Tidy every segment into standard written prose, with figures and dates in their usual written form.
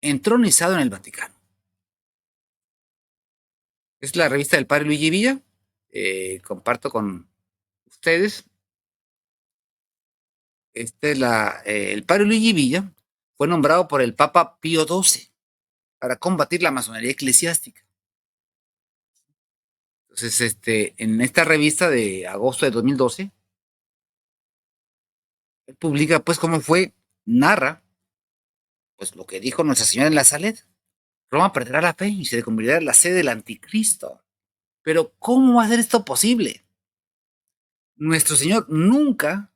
entronizado en el Vaticano. Es la revista del padre Luigi Villa. Comparto con ustedes. El padre Luigi Villa fue nombrado por el Papa Pío XII para combatir la masonería eclesiástica. Entonces, en esta revista de agosto de 2012, él publica, pues, narra, pues, lo que dijo Nuestra Señora en la Salet. Roma perderá la fe y se convertirá en la sede del anticristo. Pero, ¿cómo va a ser esto posible? Nuestro Señor nunca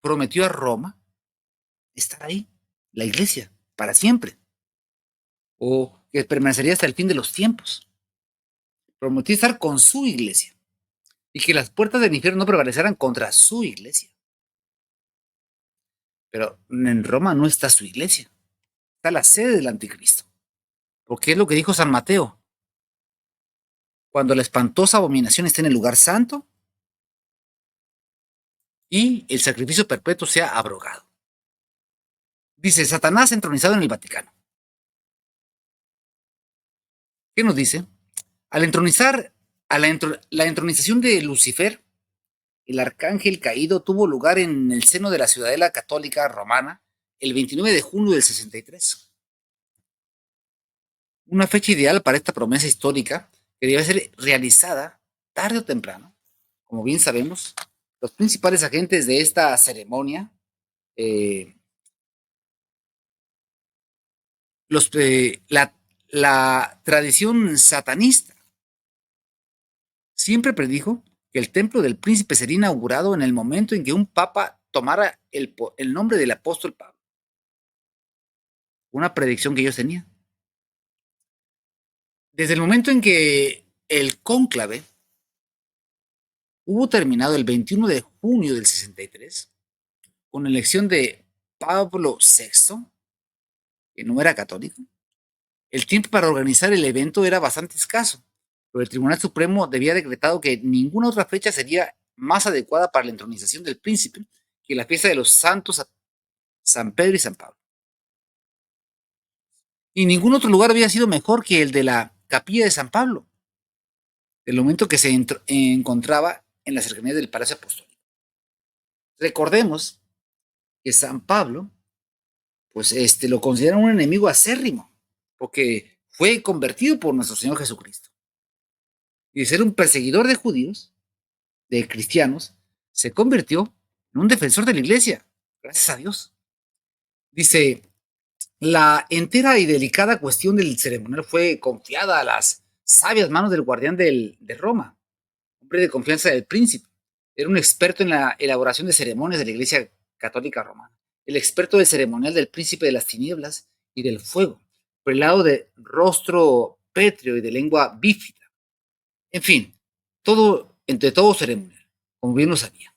prometió a Roma estar ahí, la iglesia, para siempre, o que permanecería hasta el fin de los tiempos. Prometió estar con su iglesia y que las puertas del infierno no prevalecerán contra su iglesia. Pero en Roma no está su iglesia, está la sede del anticristo. Porque es lo que dijo San Mateo. Cuando la espantosa abominación esté en el lugar santo y el sacrificio perpetuo sea abrogado. Dice, Satanás entronizado en el Vaticano. ¿Qué nos dice? Al entronizar, la entronización de Lucifer, el arcángel caído, tuvo lugar en el seno de la ciudadela católica romana el 29 de junio del 63. Una fecha ideal para esta promesa histórica que debe ser realizada tarde o temprano. Como bien sabemos, los principales agentes de esta ceremonia, eh, la tradición satanista, siempre predijo que el templo del príncipe sería inaugurado en el momento en que un papa tomara el nombre del apóstol Pablo. Una predicción que ellos tenían. Desde el momento en que el cónclave hubo terminado el 21 de junio del 63, con la elección de Pablo VI, que no era católico, el tiempo para organizar el evento era bastante escaso, pero el Tribunal Supremo había decretado que ninguna otra fecha sería más adecuada para la entronización del príncipe que la fiesta de los santos San Pedro y San Pablo. Y ningún otro lugar había sido mejor que el de la capilla de San Pablo, del momento que se encontraba en la cercanía del Palacio Apostólico. Recordemos que San Pablo, pues lo consideran un enemigo acérrimo, porque fue convertido por nuestro Señor Jesucristo. Y de ser un perseguidor de judíos, de cristianos, se convirtió en un defensor de la iglesia, gracias a Dios. Dice, la entera y delicada cuestión del ceremonial fue confiada a las sabias manos del guardián de Roma, hombre de confianza del príncipe. Era un experto en la elaboración de ceremonias de la iglesia católica romana, el experto del ceremonial del príncipe de las tinieblas y del fuego, prelado de rostro pétreo y de lengua bífida. En fin, entre todo ceremonial, como bien lo sabía.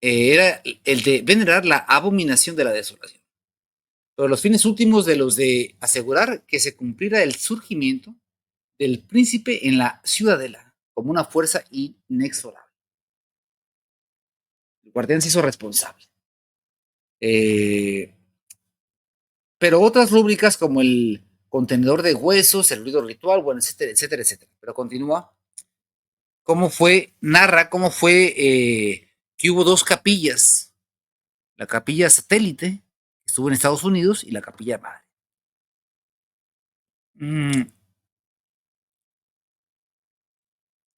Era el de venerar la abominación de la desolación. Pero los fines últimos de los de asegurar que se cumpliera el surgimiento del príncipe en la ciudadela como una fuerza inexorable. El guardián se hizo responsable. Pero otras rúbricas como el contenedor de huesos, el ruido ritual, bueno, etcétera, etcétera, etcétera. Pero continúa. Narra cómo fue que hubo dos capillas. La capilla satélite, que estuvo en Estados Unidos, y la capilla madre.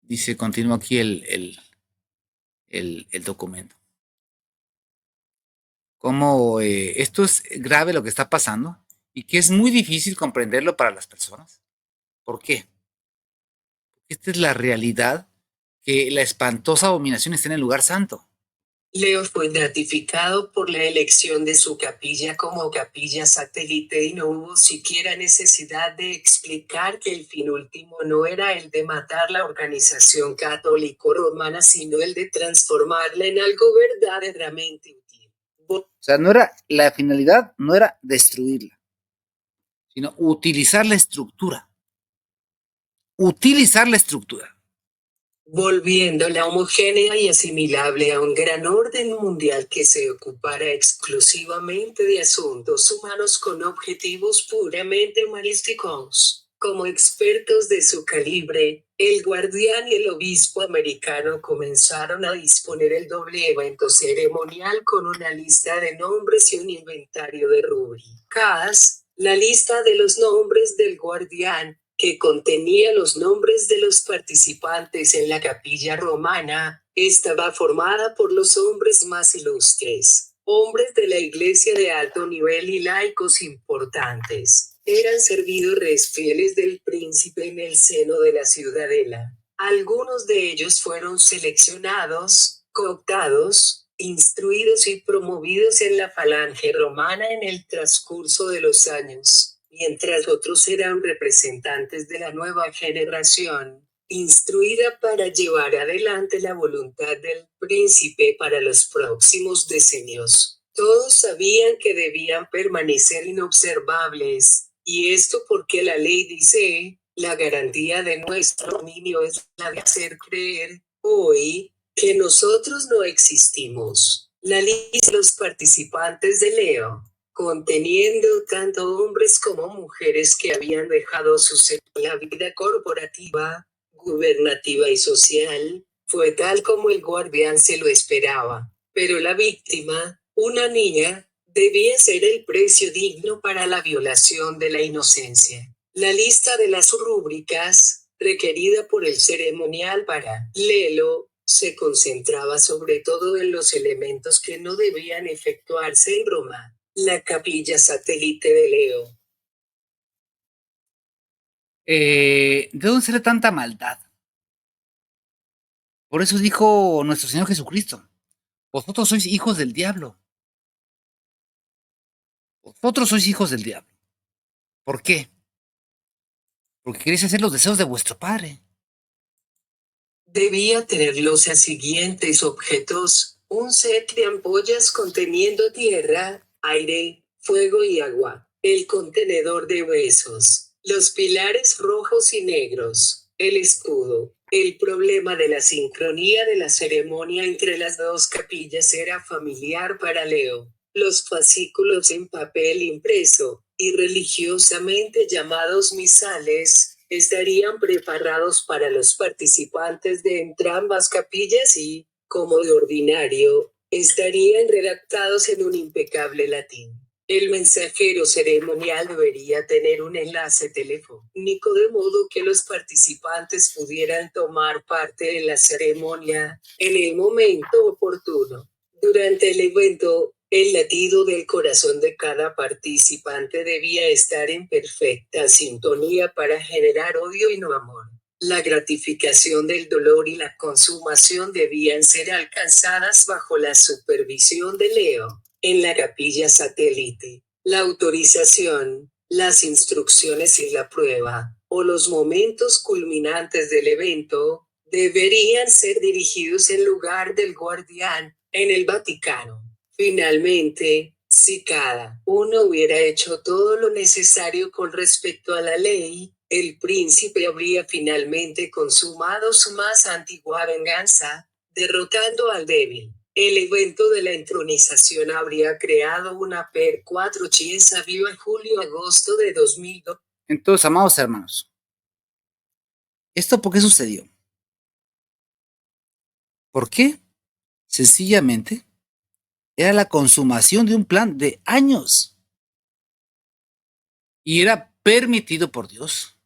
Dice, continúa aquí el documento. Cómo esto es grave lo que está pasando y que es muy difícil comprenderlo para las personas. ¿Por qué? Porque esta es la realidad, que la espantosa abominación está en el lugar santo. Leo fue gratificado por la elección de su capilla como capilla satélite y no hubo siquiera necesidad de explicar que el fin último no era el de matar la organización católico-romana, sino el de transformarla en algo verdaderamente útil. O sea, la finalidad no era destruirla, sino utilizar la estructura. Utilizar la estructura. volviéndola homogénea y asimilable a un gran orden mundial que se ocupara exclusivamente de asuntos humanos con objetivos puramente humanísticos. Como expertos de su calibre, el guardián y el obispo americano comenzaron a disponer el doble evento ceremonial con una lista de nombres y un inventario de rúbricas. La lista de los nombres del guardián, que contenía los nombres de los participantes en la capilla romana, estaba formada por los hombres más ilustres, hombres de la iglesia de alto nivel y laicos importantes. Eran servidores fieles del príncipe en el seno de la ciudadela. Algunos de ellos fueron seleccionados, cooptados, instruidos y promovidos en la falange romana en el transcurso de los años, mientras otros eran representantes de la nueva generación, instruida para llevar adelante la voluntad del príncipe para los próximos decenios. Todos sabían que debían permanecer inobservables, y esto porque la ley dice, la garantía de nuestro dominio es la de hacer creer, hoy, que nosotros no existimos. La lista de los participantes de Leo, conteniendo tanto hombres como mujeres que habían dejado la vida corporativa, gubernativa y social, fue tal como el guardián se lo esperaba. Pero la víctima, una niña, debía ser el precio digno para la violación de la inocencia. La lista de las rúbricas, requerida por el ceremonial para Lelo, se concentraba sobre todo en los elementos que no debían efectuarse en Roma. La capilla satélite de Leo. ¿De dónde sale tanta maldad? Por eso dijo nuestro Señor Jesucristo, vosotros sois hijos del diablo. Vosotros sois hijos del diablo. ¿Por qué? Porque queréis hacer los deseos de vuestro padre. Debía tener los siguientes objetos: un set de ampollas conteniendo tierra, aire, fuego y agua, el contenedor de huesos, los pilares rojos y negros, el escudo. El problema de la sincronía de la ceremonia entre las dos capillas era familiar para Leo. Los fascículos en papel impreso, y religiosamente llamados misales, estarían preparados para los participantes de entrambas capillas y, como de ordinario, estarían redactados en un impecable latín. El mensajero ceremonial debería tener un enlace telefónico de modo que los participantes pudieran tomar parte en la ceremonia en el momento oportuno. Durante el evento, el latido del corazón de cada participante debía estar en perfecta sintonía para generar odio y no amor. La gratificación del dolor y la consumación debían ser alcanzadas bajo la supervisión de Leo. En la capilla satélite, la autorización, las instrucciones y la prueba, o los momentos culminantes del evento, deberían ser dirigidos en lugar del guardián, en el Vaticano. Finalmente, si cada uno hubiera hecho todo lo necesario con respecto a la ley, el príncipe habría finalmente consumado su más antigua venganza, derrotando al débil. El evento de la entronización habría creado una per 4 Chiesa viva julio-agosto de 2002. Entonces, amados hermanos, ¿esto por qué sucedió? ¿Por qué? Sencillamente, era la consumación de un plan de años. Y era permitido por Dios.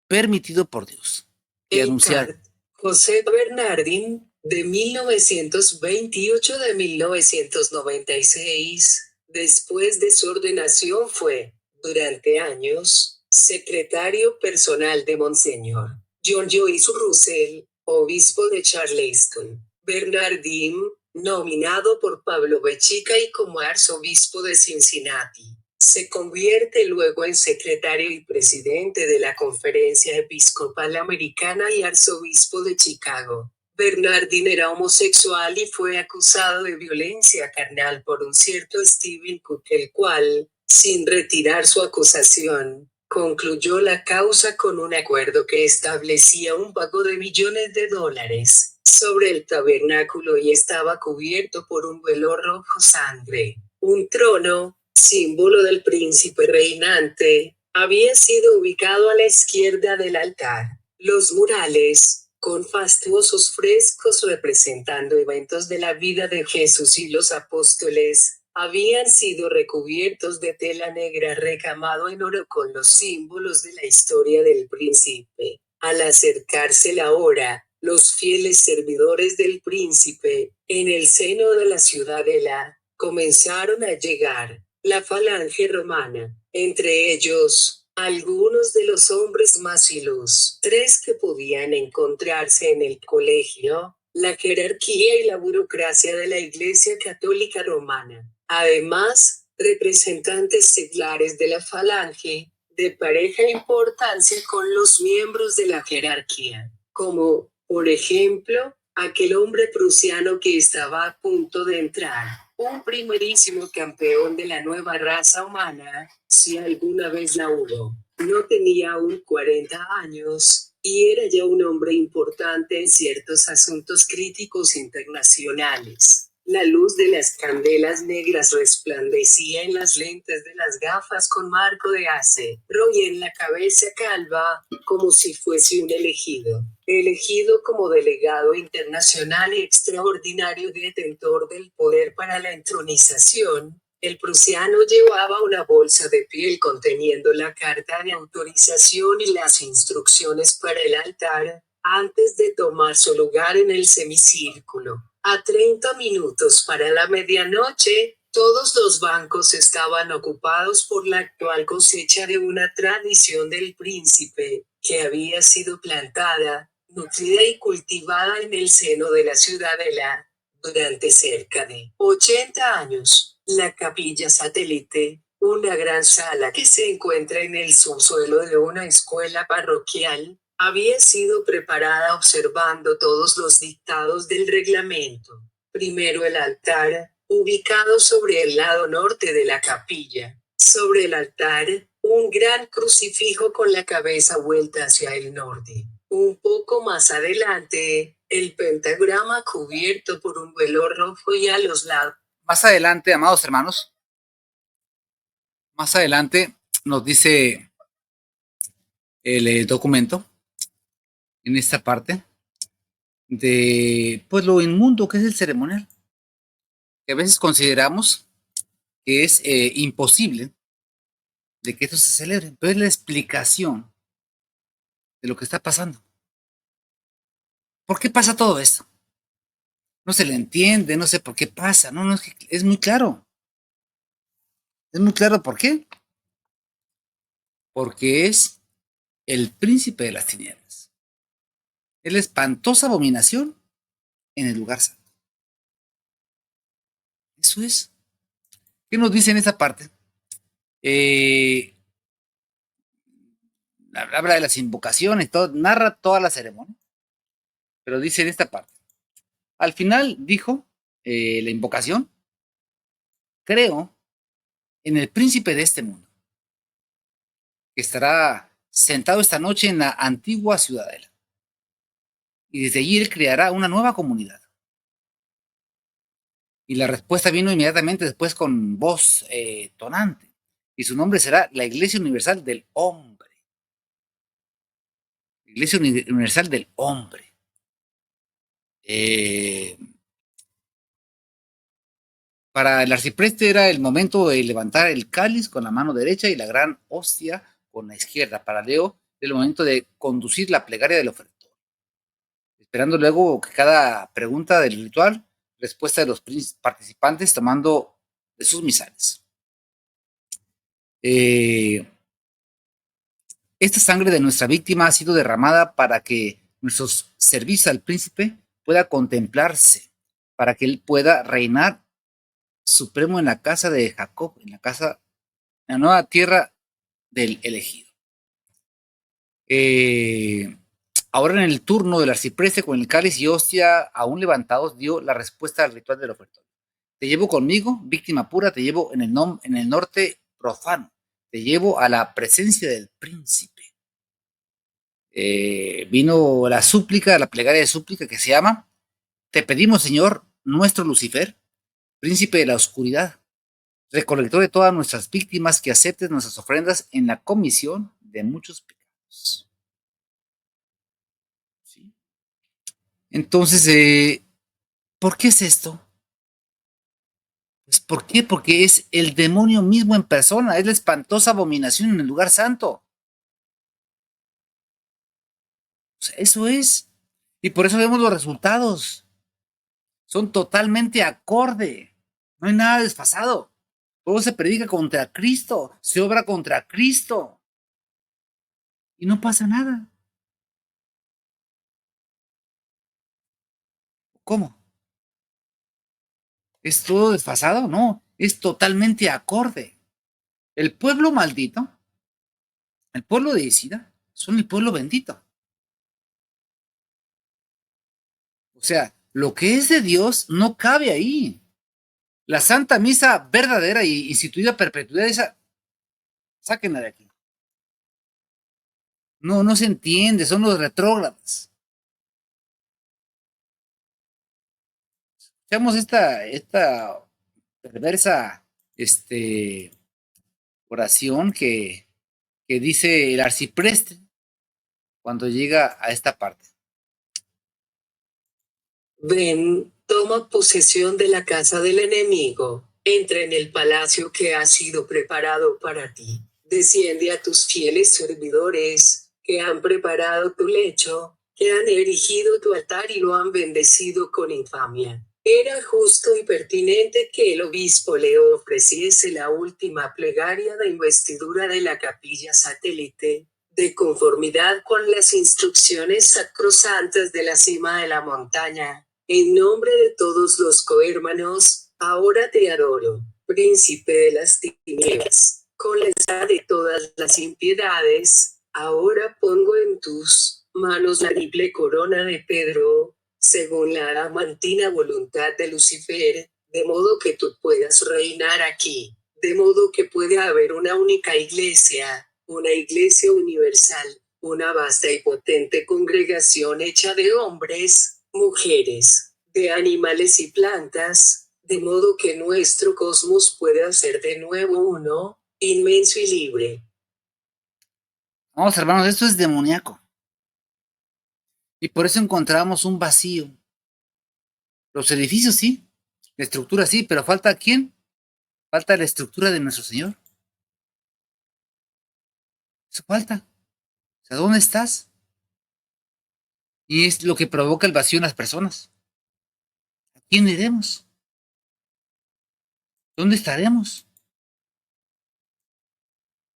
Permitido por Dios. Y anunciado. José Bernardín, de 1928 de 1996, después de su ordenación fue, durante años, secretario personal de Monseñor John Joyce Russell, obispo de Charleston. Bernardín, nominado por Pablo Bechica y como arzobispo de Cincinnati, se convierte luego en secretario y presidente de la Conferencia Episcopal Americana y arzobispo de Chicago. Bernardín era homosexual y fue acusado de violencia carnal por un cierto Stephen Cook, el cual, sin retirar su acusación, concluyó la causa con un acuerdo que establecía un pago de millones de dólares sobre el tabernáculo y estaba cubierto por un velo rojo sangre. Un trono, símbolo del príncipe reinante, había sido ubicado a la izquierda del altar. Los murales, con fastuosos frescos representando eventos de la vida de Jesús y los apóstoles, habían sido recubiertos de tela negra recamado en oro con los símbolos de la historia del príncipe. Al acercarse la hora, los fieles servidores del príncipe, en el seno de la ciudadela, comenzaron a llegar. La falange romana, entre ellos, algunos de los hombres más ilustres que podían encontrarse en el colegio, la jerarquía y la burocracia de la Iglesia Católica Romana. Además, representantes seglares de la falange, de pareja importancia con los miembros de la jerarquía, como, por ejemplo, aquel hombre prusiano que estaba a punto de entrar, un primerísimo campeón de la nueva raza humana, si alguna vez la hubo. No tenía aún 40 años, y era ya un hombre importante en ciertos asuntos críticos internacionales. La luz de las candelas negras resplandecía en las lentes de las gafas con marco de acero y en la cabeza calva, como si fuese un elegido. Elegido como delegado internacional y extraordinario detentor del poder para la entronización, el prusiano llevaba una bolsa de piel conteniendo la carta de autorización y las instrucciones para el altar, antes de tomar su lugar en el semicírculo. A 30 minutos para la medianoche, todos los bancos estaban ocupados por la actual cosecha de una tradición del príncipe, que había sido plantada, nutrida y cultivada en el seno de la ciudadela, durante cerca de 80 años. La capilla satélite, una gran sala que se encuentra en el subsuelo de una escuela parroquial, había sido preparada observando todos los dictados del reglamento. Primero el altar, ubicado sobre el lado norte de la capilla. Sobre el altar, un gran crucifijo con la cabeza vuelta hacia el norte. Un poco más adelante, el pentagrama cubierto por un velo rojo y a los lados. Más adelante, amados hermanos, más adelante nos dice el documento, en esta parte, de pues lo inmundo que es el ceremonial, que a veces consideramos que es imposible de que esto se celebre, pero es la explicación de lo que está pasando. ¿Por qué pasa todo esto? No se le entiende, no sé por qué pasa, no, es muy claro. Es muy claro por qué. Porque es el príncipe de las tinieblas. Es la espantosa abominación en el lugar santo. Eso es. ¿Qué nos dice en esa parte? Habla de las invocaciones, todo, narra toda la ceremonia, pero dice en esta parte. Al final dijo la invocación, creo en el príncipe de este mundo, que estará sentado esta noche en la antigua ciudadela. Y desde allí él creará una nueva comunidad. Y la respuesta vino inmediatamente después con voz tonante. Y su nombre será la Iglesia Universal del Hombre. Iglesia Universal del Hombre. Para el arcipreste era el momento de levantar el cáliz con la mano derecha y la gran hostia con la izquierda. Para Leo, el momento de conducir la plegaria del ofertor. Esperando luego que cada pregunta del ritual, respuesta de los participantes tomando de sus misales. Esta sangre de nuestra víctima ha sido derramada para que nuestro servicio al príncipe pueda contemplarse, para que él pueda reinar supremo en la casa de Jacob, en la nueva tierra del elegido. Ahora en el turno del arcipreste con el cáliz y hostia aún levantados dio la respuesta al ritual del ofertorio. Te llevo conmigo, víctima pura, te llevo en el norte profano. te llevo a la presencia del príncipe. Vino la súplica, la plegaria de súplica que se llama: te pedimos, Señor, nuestro Lucifer, príncipe de la oscuridad, recolector de todas nuestras víctimas, que aceptes nuestras ofrendas en la comisión de muchos pecados. ¿Sí? Entonces, ¿por qué es esto? Pues, ¿por qué? Porque es el demonio mismo en persona, es la espantosa abominación en el lugar santo. O sea, eso es. Y por eso vemos los resultados. Son totalmente acorde. No hay nada desfasado. Todo se predica contra Cristo, se obra contra Cristo. Y no pasa nada. ¿Cómo? ¿Es todo desfasado? No, es totalmente acorde. El pueblo maldito, el pueblo de Isida, son el pueblo bendito. O sea, lo que es de Dios no cabe ahí. La Santa Misa verdadera y instituida a perpetuidad, esa, sáquenla de aquí. No, no se entiende, son los retrógrados. Escuchamos esta perversa oración que dice el arcipreste cuando llega a esta parte. Ven, toma posesión de la casa del enemigo, entra en el palacio que ha sido preparado para ti, desciende a tus fieles servidores, que han preparado tu lecho, que han erigido tu altar y lo han bendecido con infamia. Era justo y pertinente que el obispo le ofreciese la última plegaria de investidura de la capilla satélite, de conformidad con las instrucciones sacrosantas de la cima de la montaña. En nombre de todos los cohermanos, ahora te adoro, príncipe de las tinieblas, con la espada de todas las impiedades, ahora pongo en tus manos la triple corona de Pedro, según la adamantina voluntad de Lucifer, de modo que tú puedas reinar aquí, de modo que pueda haber una única iglesia, una iglesia universal, una vasta y potente congregación hecha de hombres, mujeres, de animales y plantas, de modo que nuestro cosmos pueda ser de nuevo uno, inmenso y libre. Vamos, hermanos, esto es demoníaco. Y por eso encontramos un vacío. Los edificios sí, la estructura sí, pero ¿falta quién? Falta la estructura de nuestro Señor. Eso falta. O sea, ¿dónde estás? Y es lo que provoca el vacío en las personas. ¿A quién iremos? ¿Dónde estaremos?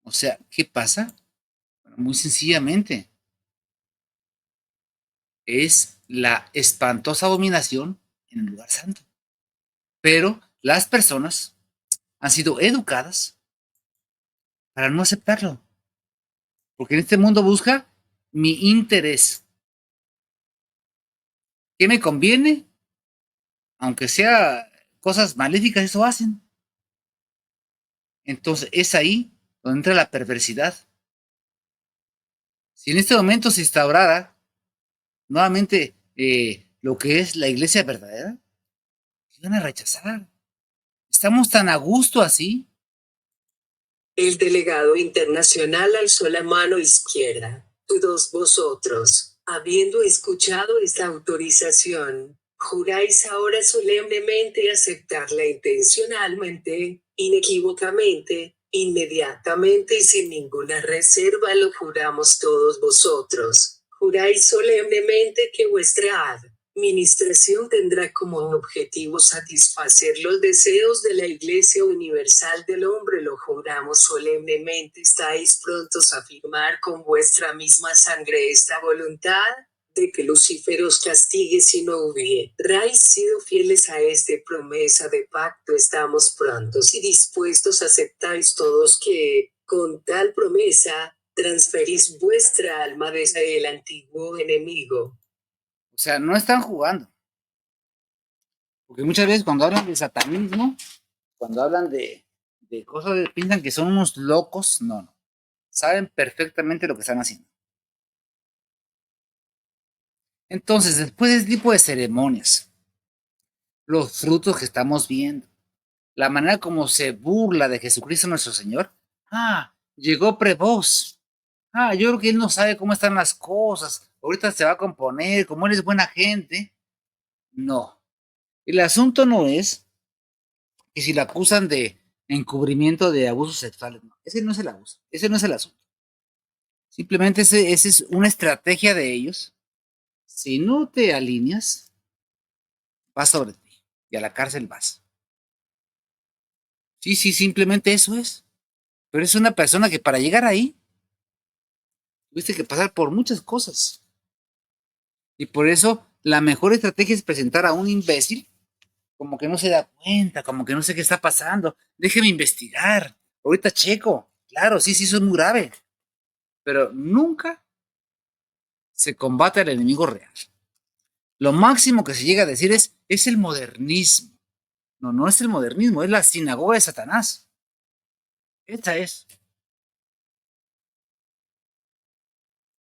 O sea, ¿qué pasa? Bueno, muy sencillamente, es la espantosa abominación en el lugar santo. Pero las personas han sido educadas para no aceptarlo. Porque en este mundo busca mi interés. ¿Qué me conviene? Aunque sea cosas maléficas, eso hacen. Entonces es ahí donde entra la perversidad. Si en este momento se instaurara nuevamente lo que es la iglesia verdadera, iban a rechazar. Estamos tan a gusto así. El delegado internacional alzó la mano izquierda. Todos vosotros, habiendo escuchado esta autorización, juráis ahora solemnemente aceptarla intencionalmente, inequívocamente, inmediatamente y sin ninguna reserva. Lo juramos todos vosotros. Juráis solemnemente que vuestra administración tendrá como objetivo satisfacer los deseos de la Iglesia Universal del Hombre. Lo juramos solemnemente. ¿Estáis prontos a firmar con vuestra misma sangre esta voluntad? De que Lucifer os castigue si no hubierais sido fieles a esta promesa de pacto. Estamos prontos y dispuestos. Aceptáis todos que, con tal promesa, transferís vuestra alma desde el antiguo enemigo. O sea, no están jugando. Porque muchas veces cuando hablan de satanismo, cuando hablan de cosas, piensan que son unos locos, no, no. Saben perfectamente lo que están haciendo. Entonces, después de este tipo de ceremonias, los frutos que estamos viendo, la manera como se burla de Jesucristo nuestro Señor, llegó prevoz. Yo creo que él no sabe cómo están las cosas. Ahorita se va a componer, como él es buena gente. No. El asunto no es que si lo acusan de encubrimiento de abusos sexuales, no. Ese no es el abuso, ese no es el asunto. Simplemente ese es una estrategia de ellos. Si no te alineas, vas sobre ti y a la cárcel vas. Sí, sí, simplemente eso es. Pero es una persona que para llegar ahí, tuviste que pasar por muchas cosas. Y por eso la mejor estrategia es presentar a un imbécil como que no se da cuenta, como que no sé qué está pasando. Déjeme investigar. Ahorita checo. Claro, sí, sí, eso es muy grave. Pero nunca se combate al enemigo real. Lo máximo que se llega a decir es el modernismo. No, no es el modernismo, es la sinagoga de Satanás. Esta es.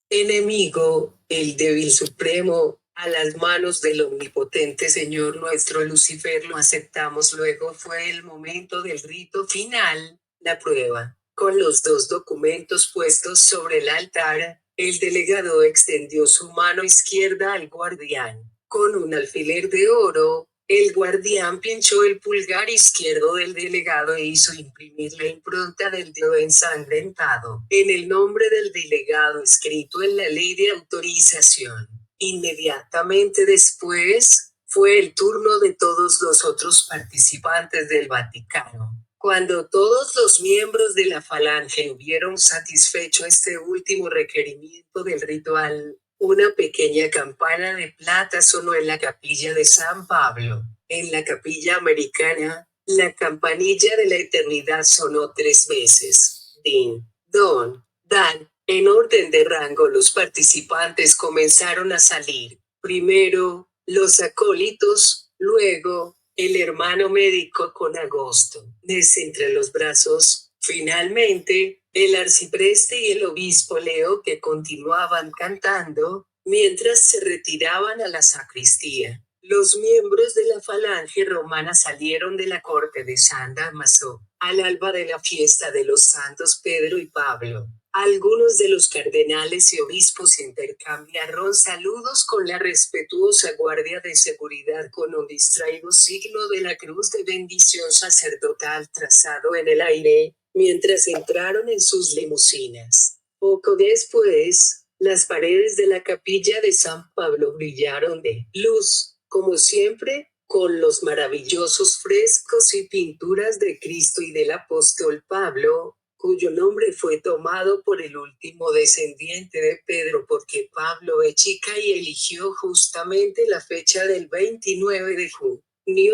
Enemigo, el débil supremo, a las manos del omnipotente Señor nuestro Lucifer lo aceptamos. Luego fue el momento del rito final, la prueba. Con los dos documentos puestos sobre el altar, el delegado extendió su mano izquierda al guardián. Con un alfiler de oro, el guardián pinchó el pulgar izquierdo del delegado e hizo imprimir la impronta del dedo ensangrentado en el nombre del delegado escrito en la ley de autorización. Inmediatamente después, fue el turno de todos los otros participantes del Vaticano. Cuando todos los miembros de la falange hubieron satisfecho este último requerimiento del ritual, una pequeña campana de plata sonó en la capilla de San Pablo. En la capilla americana, la campanilla de la eternidad sonó 3 veces. Din, don, dan. En orden de rango los participantes comenzaron a salir. Primero, los acólitos, luego, el hermano médico con Agosto. Desde entre los brazos, finalmente, el arcipreste y el obispo Leo que continuaban cantando, mientras se retiraban a la sacristía. Los miembros de la falange romana salieron de la corte de San Damaso, al alba de la fiesta de los santos Pedro y Pablo. Algunos de los cardenales y obispos intercambiaron saludos con la respetuosa guardia de seguridad con un distraído signo de la cruz de bendición sacerdotal trazado en el aire, mientras entraron en sus limusinas. Poco después, las paredes de la capilla de San Pablo brillaron de luz, como siempre, con los maravillosos frescos y pinturas de Cristo y del apóstol Pablo, cuyo nombre fue tomado por el último descendiente de Pedro porque Pablo es chica y eligió justamente la fecha del 29 de junio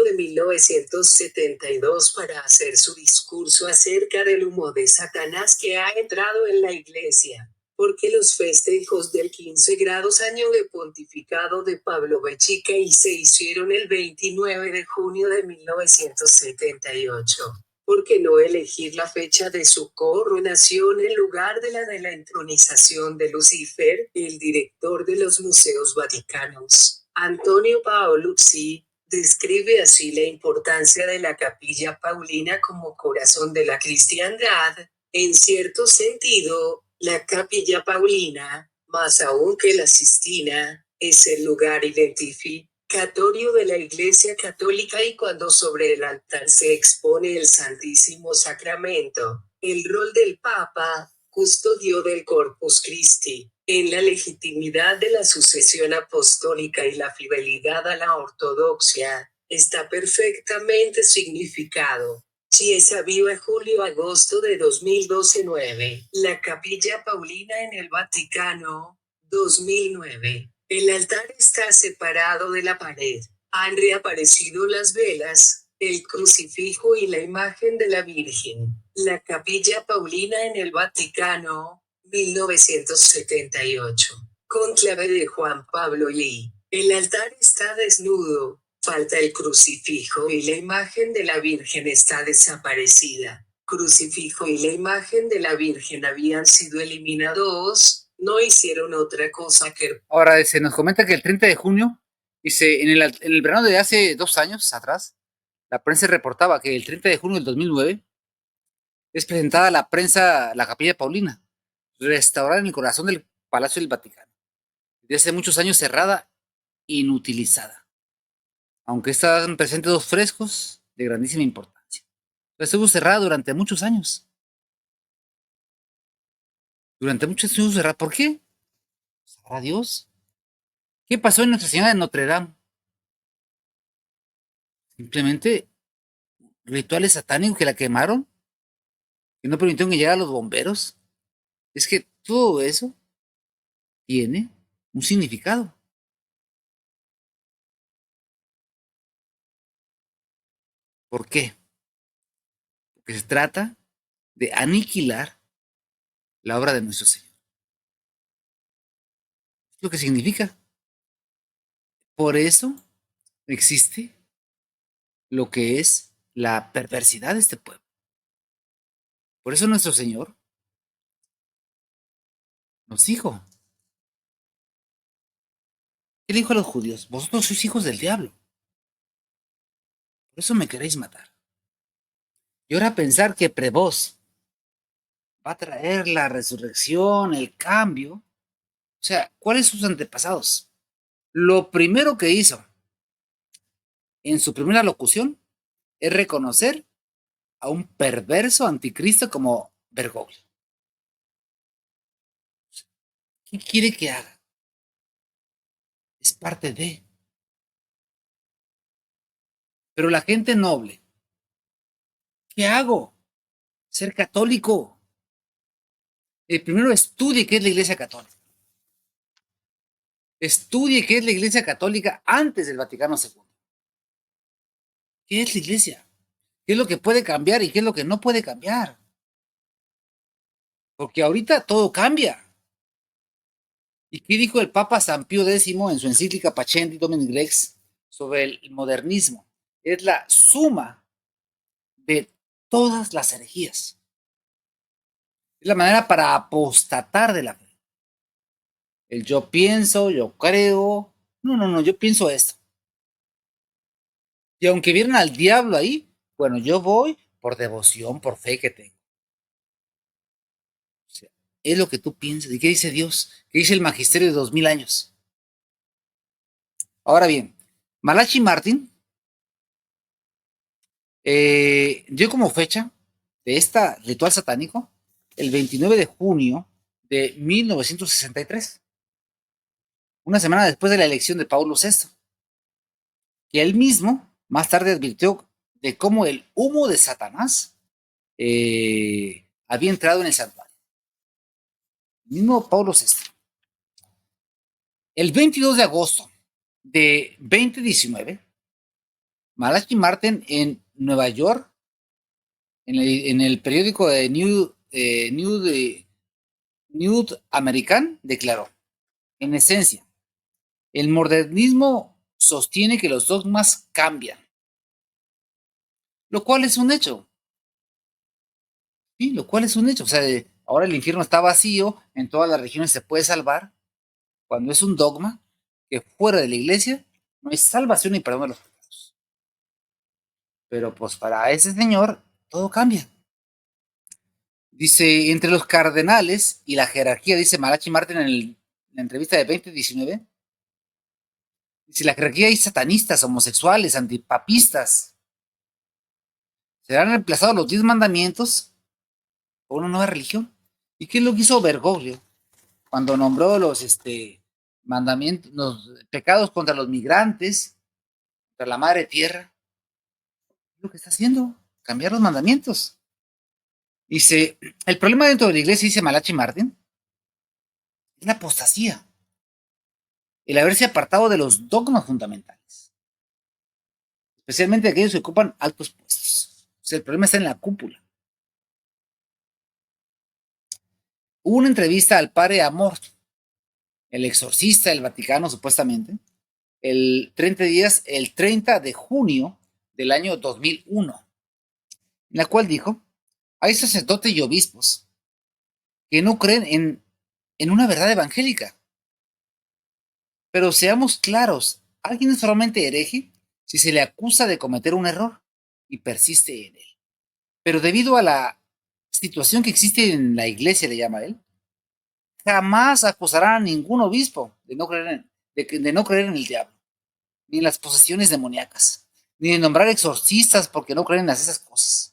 de 1972 para hacer su discurso acerca del humo de Satanás que ha entrado en la iglesia. Porque los festejos del 15 grados año de pontificado de Pablo Bechica y se hicieron el 29 de junio de 1978. ¿Por qué no elegir la fecha de su coronación en lugar de la entronización de Lucifer, el director de los museos vaticanos? Antonio Paolucci describe así la importancia de la Capilla Paulina como corazón de la cristiandad. En cierto sentido, la Capilla Paulina, más aún que la Sistina, es el lugar identificatorio de la Iglesia Católica y cuando sobre el altar se expone el Santísimo Sacramento, el rol del Papa, custodio del Corpus Christi, en la legitimidad de la sucesión apostólica y la fidelidad a la ortodoxia, está perfectamente significado. Chiesa Viva julio-agosto de 2012-9. La Capilla Paulina en el Vaticano, 2009. El altar está separado de la pared. Han reaparecido las velas, el crucifijo y la imagen de la Virgen. La Capilla Paulina en el Vaticano, 1978. Conclave de Juan Pablo Lee. El altar está desnudo. Falta el crucifijo y la imagen de la Virgen está desaparecida. crucifijo y la imagen de la Virgen habían sido eliminados, no hicieron otra cosa que... Ahora se nos comenta que el 30 de junio, dice, en el verano de hace 2 años atrás, la prensa reportaba que el 30 de junio del 2009 es presentada a la prensa la Capilla Paulina, restaurada en el corazón del Palacio del Vaticano, desde hace muchos años cerrada, inutilizada, aunque estaban presentes dos frescos de grandísima importancia. Estuvo cerrada durante muchos años. Durante muchos años cerrada. ¿Por qué? ¿Sabrá Dios? ¿Qué pasó en Nuestra Señora de Notre Dame? Simplemente rituales satánicos que la quemaron, que no permitieron que llegara los bomberos. Es que todo eso tiene un significado. ¿Por qué? Porque se trata de aniquilar la obra de nuestro Señor. Es lo que significa. Por eso existe lo que es la perversidad de este pueblo. Por eso nuestro Señor nos dijo, ¿qué le dijo a los judíos? Vosotros sois hijos del diablo. Por eso me queréis matar. Y ahora pensar que Prevos va a traer la resurrección, el cambio. O sea, ¿cuáles son sus antepasados? Lo primero que hizo en su primera locución es reconocer a un perverso anticristo como Bergoglio. ¿Qué quiere que haga? Es parte de. Pero la gente noble, ¿qué hago? Ser católico. Primero estudie qué es la Iglesia Católica. Estudie qué es la Iglesia Católica antes del Vaticano II. ¿Qué es la Iglesia? ¿Qué es lo que puede cambiar y qué es lo que no puede cambiar? Porque ahorita todo cambia. ¿Y qué dijo el Papa San Pío X en su encíclica Pacenti Domini Lex sobre el modernismo? Es la suma de todas las herejías. Es la manera para apostatar de la fe. El yo pienso, yo creo. No, yo pienso esto. Y aunque vieran al diablo ahí, bueno, yo voy por devoción, por fe que tengo. O sea, es lo que tú piensas. ¿Y qué dice Dios? ¿Qué dice el magisterio de 2000 años? Ahora bien, Malachi Martin dio como fecha de este ritual satánico el 29 de junio de 1963, una semana después de la elección de Paulo VI, que él mismo más tarde advirtió de cómo el humo de Satanás había entrado en el santuario. El mismo Paulo VI. El 22 de agosto de 2019, Malachi Martin en Nueva York, en el periódico de New American, declaró, en esencia, el modernismo sostiene que los dogmas cambian, lo cual es un hecho. Sí, lo cual es un hecho. O sea, ahora el infierno está vacío, en todas las regiones se puede salvar, cuando es un dogma que fuera de la iglesia no hay salvación ni perdón de los pecados. Pero pues para ese señor todo cambia. Dice, entre los cardenales y la jerarquía, dice Malachi Martin en la entrevista de 2019, dice, la jerarquía hay satanistas, homosexuales, antipapistas. Serán reemplazados los 10 mandamientos por una nueva religión. ¿Y qué es lo que hizo Bergoglio cuando nombró los mandamientos, los pecados contra los migrantes, contra la madre tierra? Es lo que está haciendo, cambiar los mandamientos. Dice, el problema dentro de la iglesia, dice Malachi Martin, es la apostasía, el haberse apartado de los dogmas fundamentales, especialmente aquellos que ocupan altos puestos. O sea, el problema está en la cúpula. Hubo una entrevista al padre Amor, el exorcista del Vaticano, supuestamente, el 30 de junio del año 2001, en la cual dijo, Hay sacerdotes y obispos que no creen en una verdad evangélica. Pero seamos claros, alguien es solamente hereje si se le acusa de cometer un error y persiste en él. Pero debido a la situación que existe en la iglesia, le llama él, jamás acusará a ningún obispo de no creer de no creer en el diablo, ni en las posesiones demoníacas, ni de nombrar exorcistas porque no creen en esas cosas.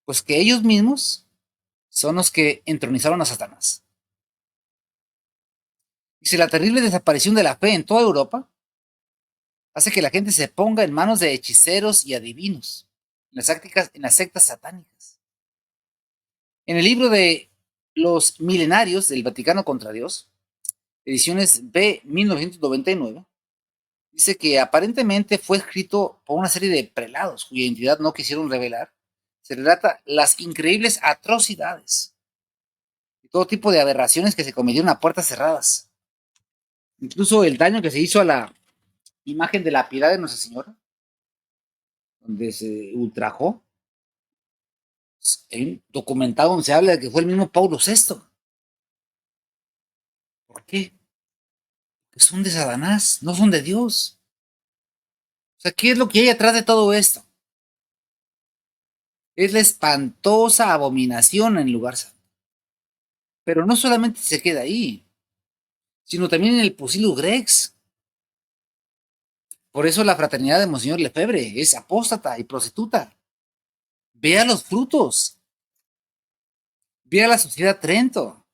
Pues que ellos mismos son los que entronizaron a Satanás. Dice, la terrible desaparición de la fe en toda Europa hace que la gente se ponga en manos de hechiceros y adivinos, en las sectas satánicas. En el libro de Los Milenarios del Vaticano contra Dios, ediciones B 1999, dice que aparentemente fue escrito por una serie de prelados cuya identidad no quisieron revelar. Se relata las increíbles atrocidades y todo tipo de aberraciones que se cometieron a puertas cerradas. Incluso el daño que se hizo a la imagen de la piedad de Nuestra Señora, donde se ultrajó. Hay un documentado donde se habla de que fue el mismo Paulo VI. ¿Por qué? Porque son de Satanás, no son de Dios. O sea, ¿qué es lo que hay atrás de todo esto? Es la espantosa abominación en el lugar santo. Pero no solamente se queda ahí, sino también en el Pusilo Grex. Por eso la fraternidad de Monseñor Lefebvre es apóstata y prostituta. Vea los frutos. Vea la Sociedad Trento.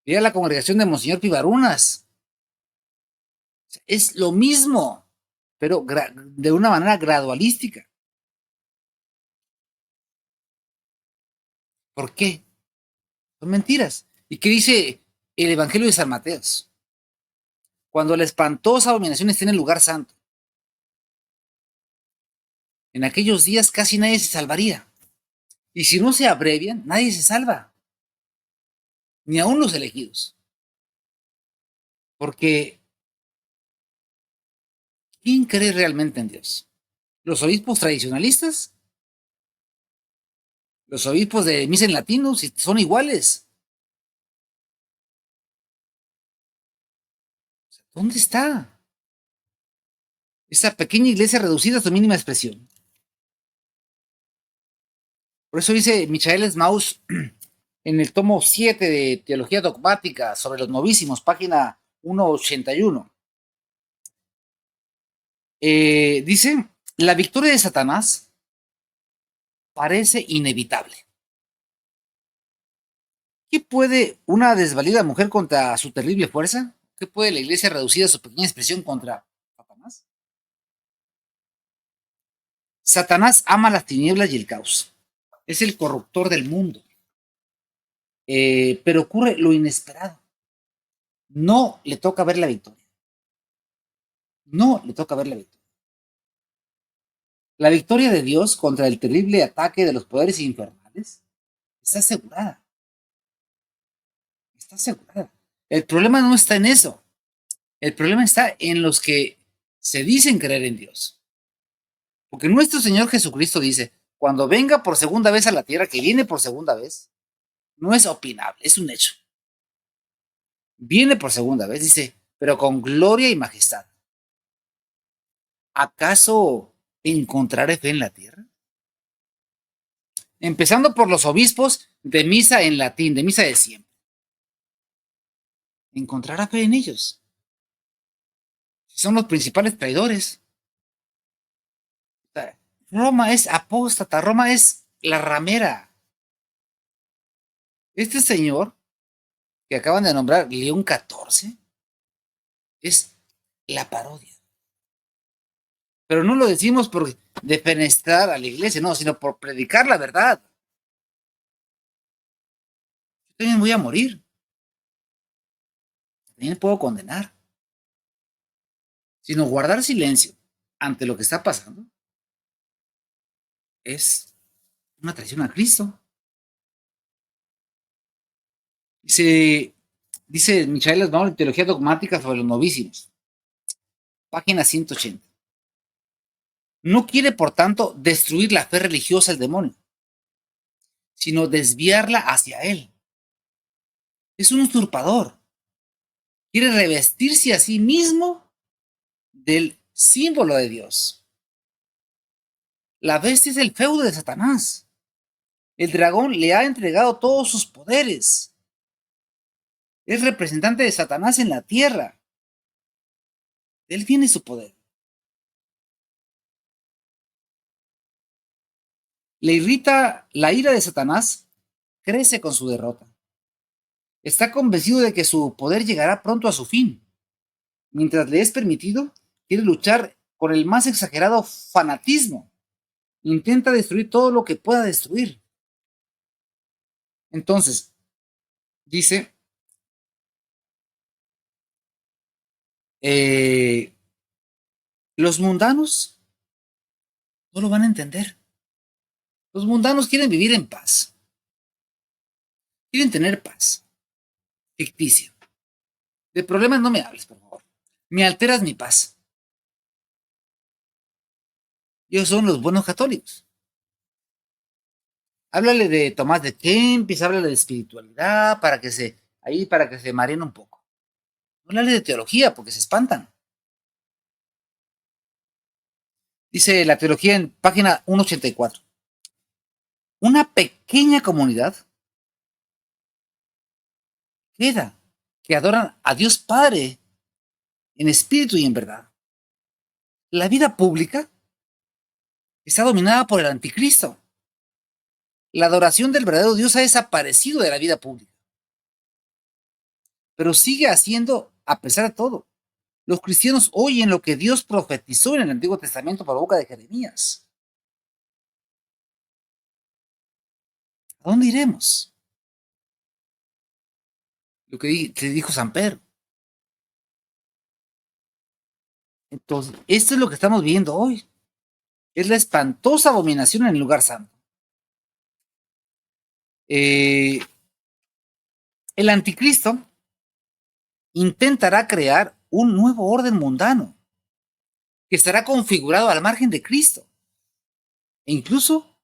Vea la congregación de Monseñor Pivarunas. Es lo mismo, pero de una manera gradualística. ¿Por qué? Son mentiras. ¿Y qué dice el Evangelio de San Mateo? Cuando la espantosa abominación esté en el lugar santo, en aquellos días casi nadie se salvaría. Y si no se abrevian, nadie se salva, ni aun los elegidos. Porque ¿quién cree realmente en Dios? ¿Los obispos tradicionalistas? ¿Los obispos de misa en latino? Si son iguales. ¿Dónde está esa pequeña iglesia reducida a su mínima expresión? Por eso dice Michael Smaus en el tomo 7 de Teología Dogmática sobre los novísimos, página 181. Dice, la victoria de Satanás parece inevitable. ¿Qué puede una desvalida mujer contra su terrible fuerza? ¿Qué puede la iglesia reducida a su pequeña expresión contra Satanás? Satanás ama las tinieblas y el caos. Es el corruptor del mundo. Pero ocurre lo inesperado. No le toca ver la victoria. No le toca ver la victoria. La victoria de Dios contra el terrible ataque de los poderes infernales está asegurada. Está asegurada. El problema no está en eso. El problema está en los que se dicen creer en Dios. Porque nuestro Señor Jesucristo dice, cuando venga por segunda vez a la tierra, que viene por segunda vez, no es opinable, es un hecho. Viene por segunda vez, dice, pero con gloria y majestad. ¿Acaso encontraré fe en la tierra? Empezando por los obispos de misa en latín, de misa de siempre. ¿Encontrará fe en ellos? Son los principales traidores. Roma es apóstata, Roma es la ramera. Este señor que acaban de nombrar, León XIV, es la parodia. Pero no lo decimos por defenestrar a la iglesia, no, sino por predicar la verdad. Yo también voy a morir. También puedo condenar. Sino guardar silencio ante lo que está pasando es una traición a Cristo. Dice Michael Asbauer en Teología Dogmática sobre los novísimos, página 180. No quiere, por tanto, destruir la fe religiosa del demonio, sino desviarla hacia él. Es un usurpador. Quiere revestirse a sí mismo del símbolo de Dios. La bestia es el feudo de Satanás. El dragón le ha entregado todos sus poderes. Es representante de Satanás en la tierra. De él viene su poder. Le irrita la ira de Satanás, crece con su derrota. Está convencido de que su poder llegará pronto a su fin. Mientras le es permitido, quiere luchar con el más exagerado fanatismo. Intenta destruir todo lo que pueda destruir. Entonces, dice, los mundanos no lo van a entender. Los mundanos quieren vivir en paz. Quieren tener paz. Ficticia. De problemas no me hables, por favor. Me alteras mi paz. Ellos son los buenos católicos. Háblale de Tomás de Kempis, háblale de espiritualidad, para que se mareen un poco. No háblale de teología, porque se espantan. Dice la teología en página 184. Una pequeña comunidad queda que adoran a Dios Padre en espíritu y en verdad. La vida pública está dominada por el anticristo. La adoración del verdadero Dios ha desaparecido de la vida pública, pero sigue haciendo a pesar de todo. Los cristianos oyen lo que Dios profetizó en el Antiguo Testamento por boca de Jeremías. ¿A dónde iremos? Lo que te dijo San Pedro. Entonces, esto es lo que estamos viendo hoy. Es la espantosa abominación en el lugar santo. El anticristo intentará crear un nuevo orden mundano que estará configurado al margen de Cristo e incluso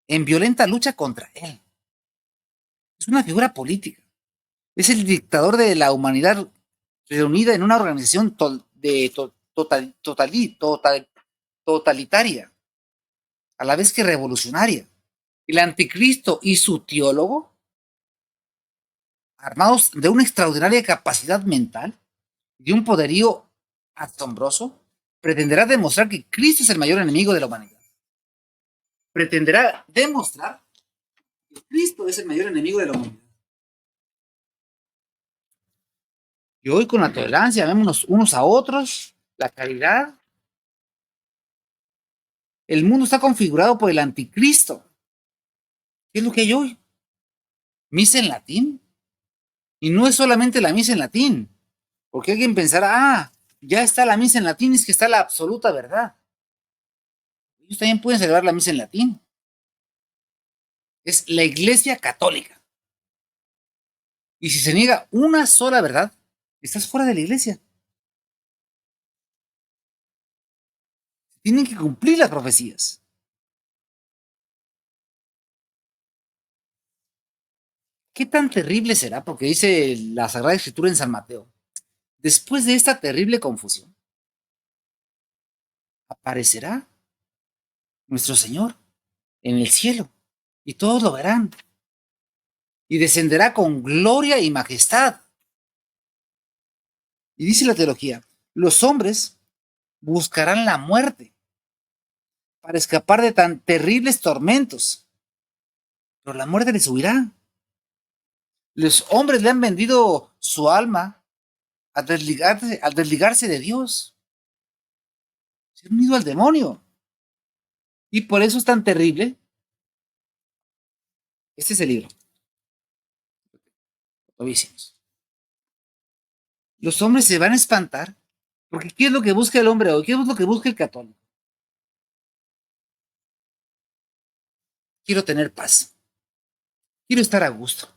en violenta lucha contra él. Es una figura política. Es el dictador de la humanidad reunida en una organización totalitaria, a la vez que revolucionaria. El anticristo y su teólogo, armados de una extraordinaria capacidad mental y de un poderío asombroso, pretenderá demostrar que Cristo es el mayor enemigo de la humanidad. Pretenderá demostrar que Cristo es el mayor enemigo de la humanidad. Y hoy con la tolerancia, vémonos unos a otros, la caridad. El mundo está configurado por el anticristo. ¿Qué es lo que hay hoy? Misa en latín. Y no es solamente la misa en latín, porque alguien pensará, ya está la misa en latín, es que está la absoluta verdad. Ellos también pueden celebrar la misa en latín. Es la Iglesia Católica. Y si se niega una sola verdad, estás fuera de la iglesia. Tienen que cumplir las profecías. ¿Qué tan terrible será? Porque dice la Sagrada Escritura en San Mateo. Después de esta terrible confusión, aparecerá nuestro Señor en el cielo y todos lo verán. Y descenderá con gloria y majestad. Y dice la teología, los hombres buscarán la muerte para escapar de tan terribles tormentos, pero la muerte les huirá. Los hombres le han vendido su alma al desligarse de Dios. Se han unido al demonio. Y por eso es tan terrible. Este es el libro. Lo decimos. Los hombres se van a espantar porque ¿qué es lo que busca el hombre hoy? ¿Qué es lo que busca el católico? Quiero tener paz. Quiero estar a gusto.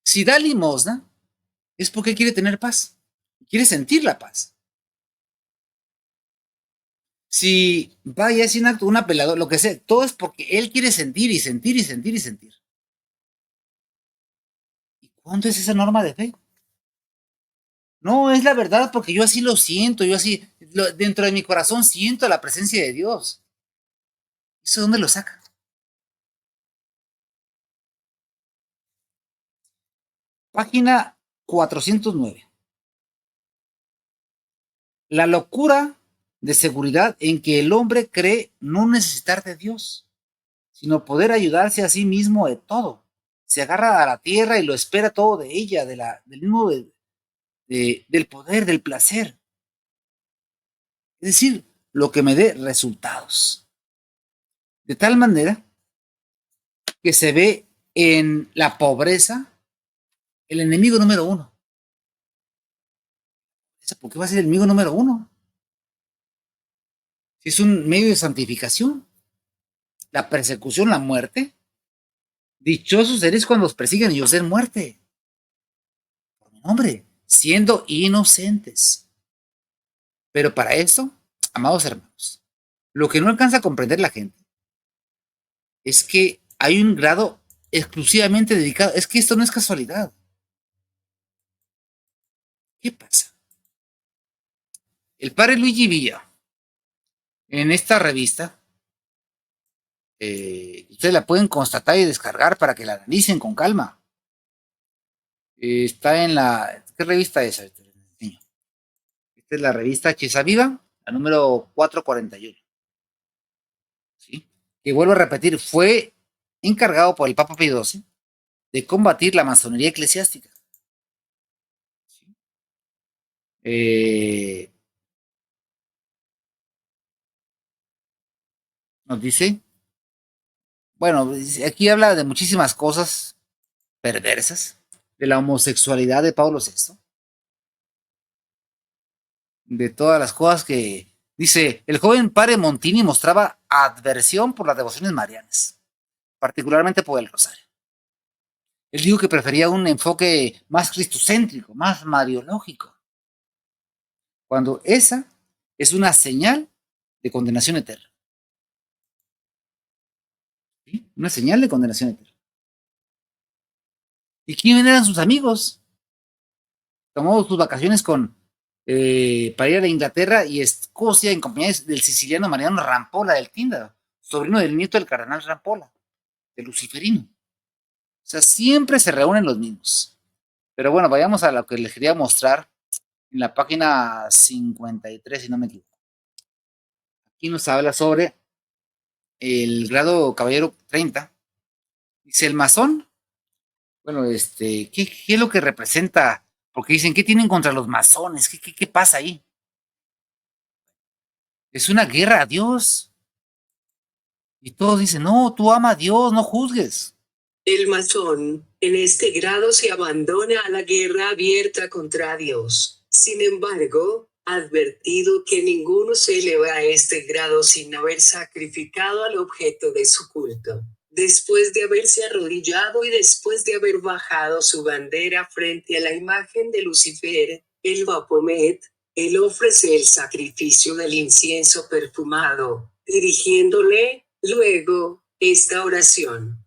Si da limosna, es porque quiere tener paz. Quiere sentir la paz. Si va y hace un acto, un apelador, lo que sea, todo es porque él quiere sentir y sentir y sentir y sentir. ¿Y cuánto es esa norma de fe? No, es la verdad porque yo así lo siento, yo así, dentro de mi corazón siento la presencia de Dios. ¿Eso dónde lo saca? Página 409. La locura de seguridad en que el hombre cree no necesitar de Dios, sino poder ayudarse a sí mismo de todo. Se agarra a la tierra y lo espera todo de ella, del mismo del poder, del placer. Es decir, lo que me dé resultados. De tal manera que se ve en la pobreza el enemigo número uno. ¿Por qué va a ser el enemigo número uno? Si es un medio de santificación, la persecución, la muerte. Dichosos seréis cuando os persiguen y os den muerte. Por mi nombre, siendo inocentes. Pero para eso, amados hermanos, lo que no alcanza a comprender la gente es que hay un grado exclusivamente dedicado. Es que esto no es casualidad. ¿Qué pasa? El padre Luigi Villa, en esta revista, ustedes la pueden constatar y descargar para que la analicen con calma. Está en la... ¿Qué revista es? Esta es la revista Chesa Viva, la número 441. ¿Sí? Que vuelvo a repetir, fue encargado por el Papa Pío XII de combatir la masonería eclesiástica. ¿Sí? Nos dice, bueno, aquí habla de muchísimas cosas perversas, de la homosexualidad de Pablo VI, de todas las cosas que dice, el joven padre Montini mostraba adversión por las devociones marianas, particularmente por el rosario. Él dijo que prefería un enfoque más cristocéntrico, más mariológico, cuando esa es una señal de condenación eterna. ¿Sí? Una señal de condenación eterna. ¿Y quién eran sus amigos? Tomó sus vacaciones para ir a Inglaterra y Escocia en compañía del siciliano Mariano Rampolla del Tíndaro, sobrino del nieto del cardenal Rampolla, de Luciferino. O sea, siempre se reúnen los mismos. Pero bueno, vayamos a lo que les quería mostrar en la página 53, si no me equivoco. Aquí nos habla sobre el grado caballero 30. Dice el masón. Bueno, ¿qué es lo que representa? Porque dicen, ¿qué tienen contra los masones? ¿Qué pasa ahí? Es una guerra a Dios. Y todos dicen, no, tú ama a Dios, no juzgues. El masón, en este grado se abandona a la guerra abierta contra Dios. Sin embargo, advertido que ninguno se eleva a este grado sin haber sacrificado al objeto de su culto. Después de haberse arrodillado y después de haber bajado su bandera frente a la imagen de Lucifer, el Baphomet, él ofrece el sacrificio del incienso perfumado, dirigiéndole, luego, esta oración.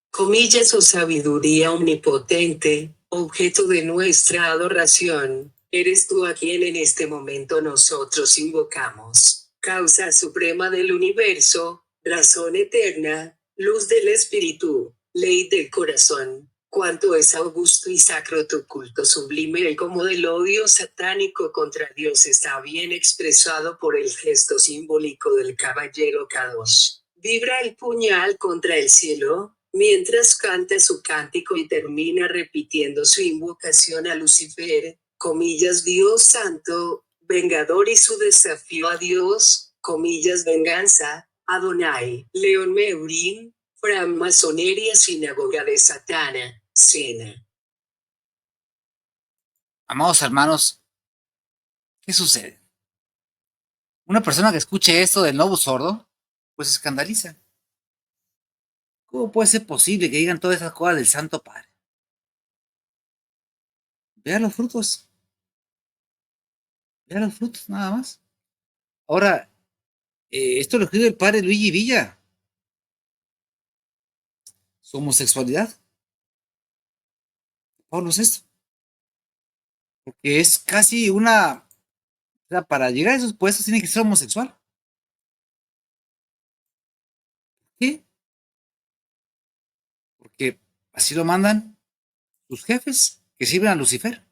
Comillas, oh sabiduría omnipotente, objeto de nuestra adoración, eres tú a quien en este momento nosotros invocamos, causa suprema del universo, razón eterna, luz del espíritu, ley del corazón. Cuánto es augusto y sacro tu culto sublime y como del odio satánico contra Dios está bien expresado por el gesto simbólico del caballero Kadosh. Vibra el puñal contra el cielo, mientras canta su cántico y termina repitiendo su invocación a Lucifer, comillas Dios Santo, vengador y su desafío a Dios, comillas venganza, Adonai, León Meurim, francmasonería sinagoga de Satana, Siena. Amados hermanos, ¿qué sucede? Una persona que escuche esto del nuevo sordo, pues se escandaliza. ¿Cómo puede ser posible que digan todas esas cosas del Santo Padre? Vea los frutos. Vea los frutos, nada más. Ahora, esto lo escribe el padre Luigi Villa. Su homosexualidad. Pablo VI. Porque es casi una. O sea, para llegar a esos puestos tiene que ser homosexual. ¿Qué? Porque así lo mandan sus jefes que sirven a Lucifer.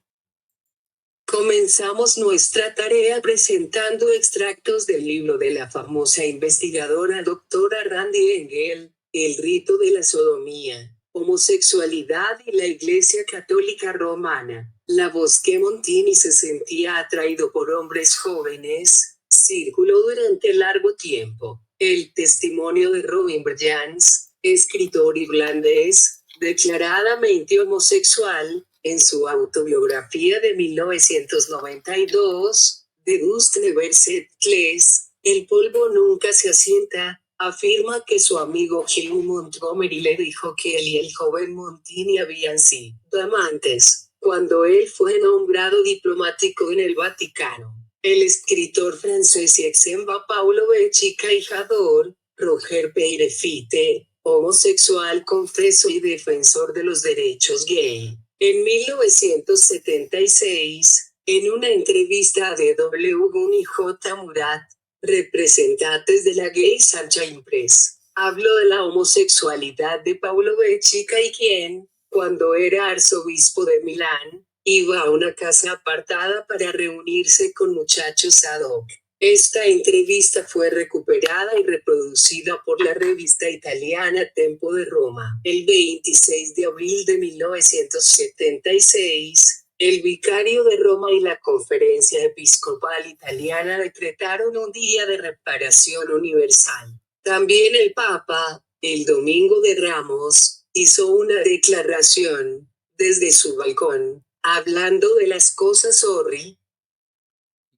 Comenzamos nuestra tarea presentando extractos del libro de la famosa investigadora doctora Randy Engel, El rito de la sodomía, homosexualidad y la Iglesia Católica Romana. La voz que Montini se sentía atraído por hombres jóvenes, circuló durante largo tiempo. El testimonio de Robin Bryans, escritor irlandés, declaradamente homosexual, en su autobiografía de 1992, The Dust Never Settles, El polvo nunca se asienta, afirma que su amigo Hugh Montgomery le dijo que él y el joven Montini habían sido amantes cuando él fue nombrado diplomático en el Vaticano. El escritor francés y ex Paulo Bechica hijador, Roger Peirefite, homosexual confeso y defensor de los derechos gay. En 1976, en una entrevista a D.W. Gunn y J. Murat, representantes de la Gay Sunshine Press, habló de la homosexualidad de Paulo Bechica y quien, cuando era arzobispo de Milán, iba a una casa apartada para reunirse con muchachos ad hoc. Esta entrevista fue recuperada y reproducida por la revista italiana Tempo de Roma. El 26 de abril de 1976, el vicario de Roma y la Conferencia Episcopal Italiana decretaron un día de reparación universal. También el Papa, el Domingo de Ramos, hizo una declaración, desde su balcón, hablando de las cosas horribles.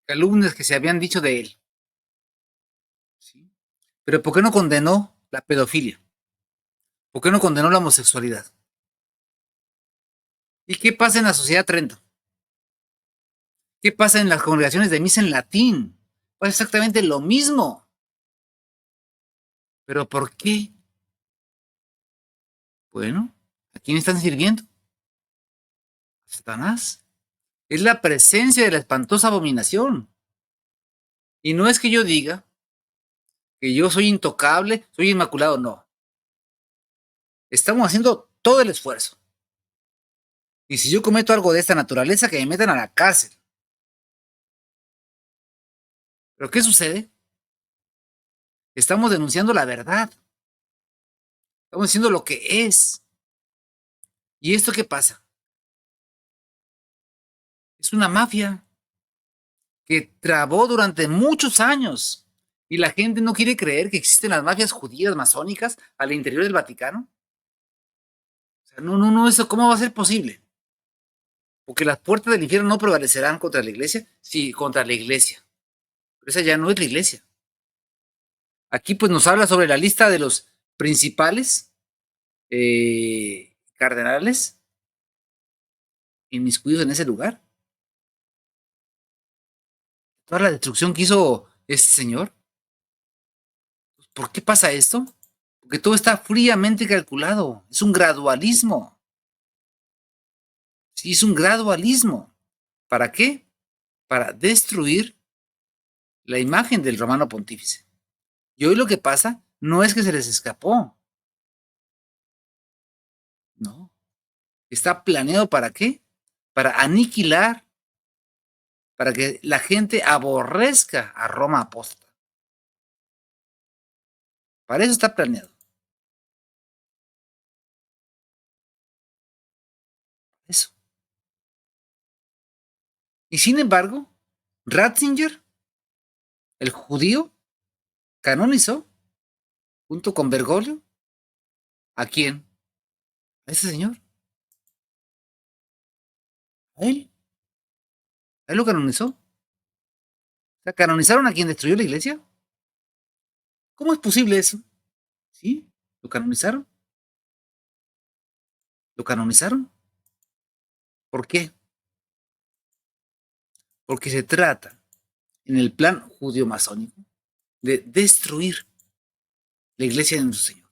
Calumnias que se habían dicho de él. ¿Sí? Pero ¿por qué no condenó la pedofilia? ¿Por qué no condenó la homosexualidad? ¿Y qué pasa en la sociedad Trento? ¿Qué pasa en las congregaciones de misa en latín? Pues exactamente lo mismo. ¿Pero por qué? Bueno, ¿a quién están sirviendo? A Satanás. Es la presencia de la espantosa abominación. Y no es que yo diga que yo soy intocable, soy inmaculado, no. Estamos haciendo todo el esfuerzo. Y si yo cometo algo de esta naturaleza, que me metan a la cárcel. ¿Pero qué sucede? Estamos denunciando la verdad. Estamos diciendo lo que es. ¿Y esto qué pasa? Es una mafia que trabó durante muchos años. Y la gente no quiere creer que existen las mafias judías masónicas al interior del Vaticano. O sea, no, eso cómo va a ser posible. Porque las puertas del infierno no prevalecerán contra la iglesia, sí, contra la iglesia. Pero esa ya no es la iglesia. Aquí pues nos habla sobre la lista de los principales cardenales inmiscuidos en ese lugar. Toda la destrucción que hizo este señor. ¿Por qué pasa esto? Porque todo está fríamente calculado. Es un gradualismo. Sí, es un gradualismo. ¿Para qué? Para destruir la imagen del romano pontífice. Y hoy lo que pasa no es que se les escapó. No. Está planeado para qué? Para aniquilar, para que la gente aborrezca a Roma apóstata. Para eso está planeado. Eso. Y sin embargo, Ratzinger, el judío, canonizó, junto con Bergoglio, ¿a quién? A ese señor. A él. A él lo canonizó. O sea, canonizaron a quien destruyó la iglesia. ¿Cómo es posible eso? ¿Sí? ¿Lo canonizaron? ¿Lo canonizaron? ¿Por qué? porque se trata, en el plan judío-masónico, de destruir la iglesia de nuestro Señor.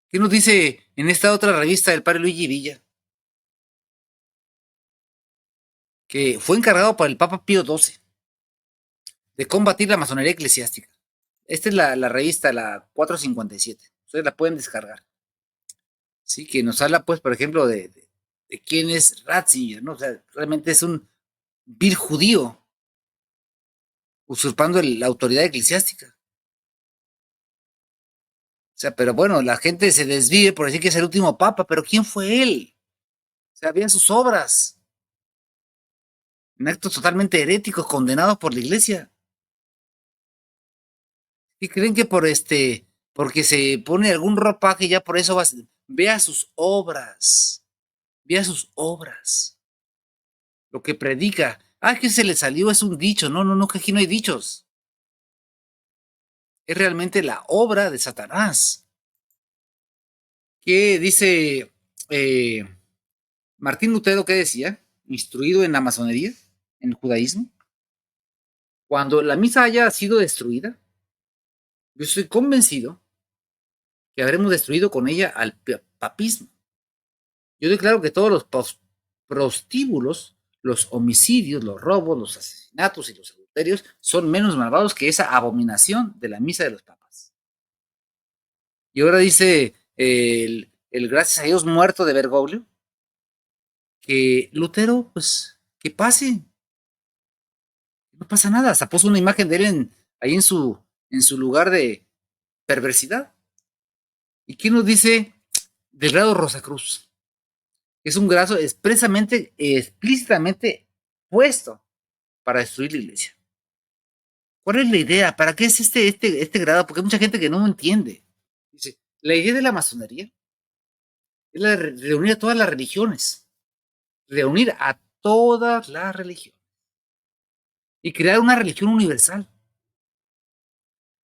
¿Qué nos dice en esta otra revista del padre Luigi Villa? Que fue encargado por el Papa Pío XII de combatir la masonería eclesiástica. Esta es la revista, la 457. Ustedes la pueden descargar. Sí, que nos habla, pues, por ejemplo, de quién es Ratzinger, ¿no? O sea, realmente es un vil judío usurpando la autoridad eclesiástica. O sea, pero bueno, la gente se desvive por decir que es el último papa, pero ¿quién fue él? O sea, había sus obras, en actos totalmente heréticos, condenados por la iglesia. ¿Y creen que porque se pone algún ropaje ya por eso vea sus obras, vea sus obras, lo que predica? Ah, que se le salió, es un dicho. No, no, no, que aquí no hay dichos. Es realmente la obra de Satanás. ¿Qué dice eh, Martín Lutero? ¿Qué decía? Instruido en la masonería, en el judaísmo. Cuando la misa haya sido destruida, yo estoy convencido que habremos destruido con ella al papismo. Yo declaro que todos los prostíbulos, los homicidios, los robos, los asesinatos y los adulterios son menos malvados que esa abominación de la misa de los papas. Y ahora dice el gracias a Dios muerto de Bergoglio, que Lutero, pues, que pase, no pasa nada. Hasta puso una imagen de él ahí en su lugar de perversidad. ¿Y qué nos dice del grado Rosacruz? Es un grado expresamente, explícitamente puesto para destruir la iglesia. ¿Cuál es la idea? ¿Para qué es este grado? Porque hay mucha gente que no entiende. Dice, la idea de la masonería es la de reunir a todas las religiones, reunir a todas las religiones y crear una religión universal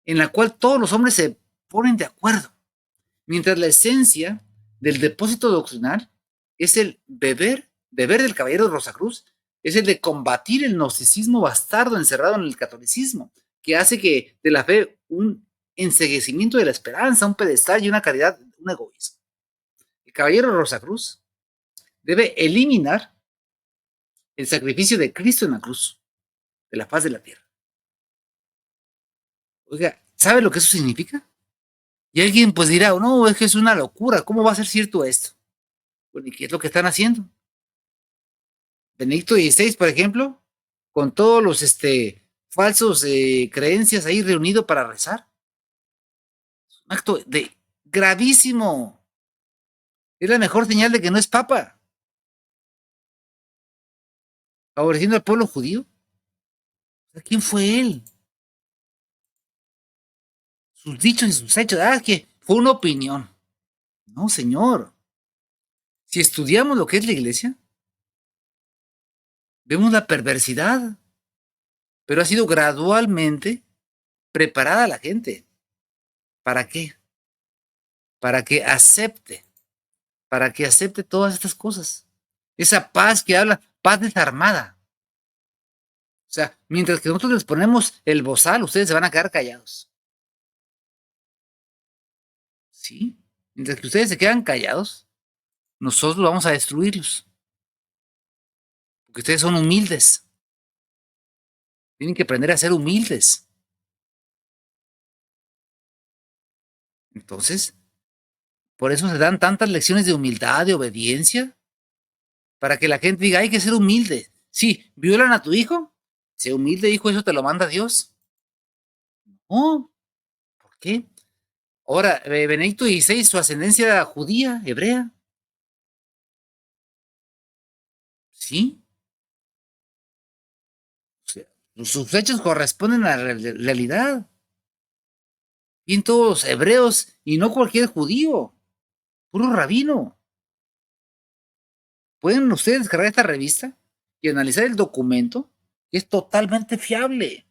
en la cual todos los hombres se ponen de acuerdo, mientras la esencia del depósito doctrinal es el beber del caballero de Rosacruz, es el de combatir el gnosticismo bastardo encerrado en el catolicismo, que hace que de la fe un enceguecimiento de la esperanza, un pedestal y una caridad, un egoísmo. El caballero de Rosacruz debe eliminar el sacrificio de Cristo en la cruz, de la paz de la tierra. Oiga, ¿sabe lo que eso significa? Y alguien pues dirá, oh, no, es que es una locura, ¿cómo va a ser cierto esto? Bueno, ¿y qué es lo que están haciendo? Benedicto XVI, por ejemplo, con todos los falsos creencias ahí reunidos para rezar. Es un acto gravísimo. Es la mejor señal de que no es papa. Favoreciendo al pueblo judío. ¿Quién fue él? Sus dichos y sus hechos. Ah, que fue una opinión. No, señor. Si estudiamos lo que es la iglesia, vemos la perversidad, pero ha sido gradualmente preparada la gente. ¿Para qué? Para para que acepte todas estas cosas. Esa paz que habla, paz desarmada. O sea, mientras que nosotros les ponemos el bozal, ustedes se van a quedar callados. ¿Sí? Mientras que ustedes se quedan callados, nosotros vamos a destruirlos. Porque ustedes son humildes. Tienen que aprender a ser humildes. Entonces, por eso se dan tantas lecciones de humildad, de obediencia, para que la gente diga, hay que ser humilde. Sí, violan a tu hijo, sé humilde, hijo, eso te lo manda Dios. No, ¿por qué? Ahora, Benedicto XVI, su ascendencia judía, hebrea. Sí. O sea, sus hechos corresponden a la realidad. Y en todos hebreos, y no cualquier judío, puro rabino. Pueden ustedes descargar esta revista y analizar el documento, que es totalmente fiable.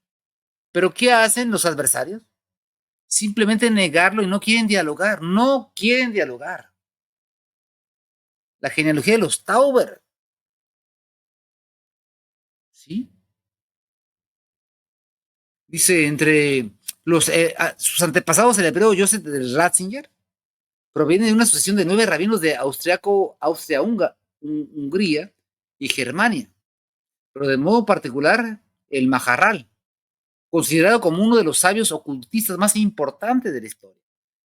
Pero ¿qué hacen los adversarios? Simplemente negarlo y no quieren dialogar. No quieren dialogar. La genealogía de los Tauber. ¿Sí? Dice, entre sus antepasados, el hebreo Joseph de Ratzinger proviene de una sucesión de 9 rabinos de Hungría y Germania, pero de modo particular el Maharal, considerado como uno de los sabios ocultistas más importantes de la historia.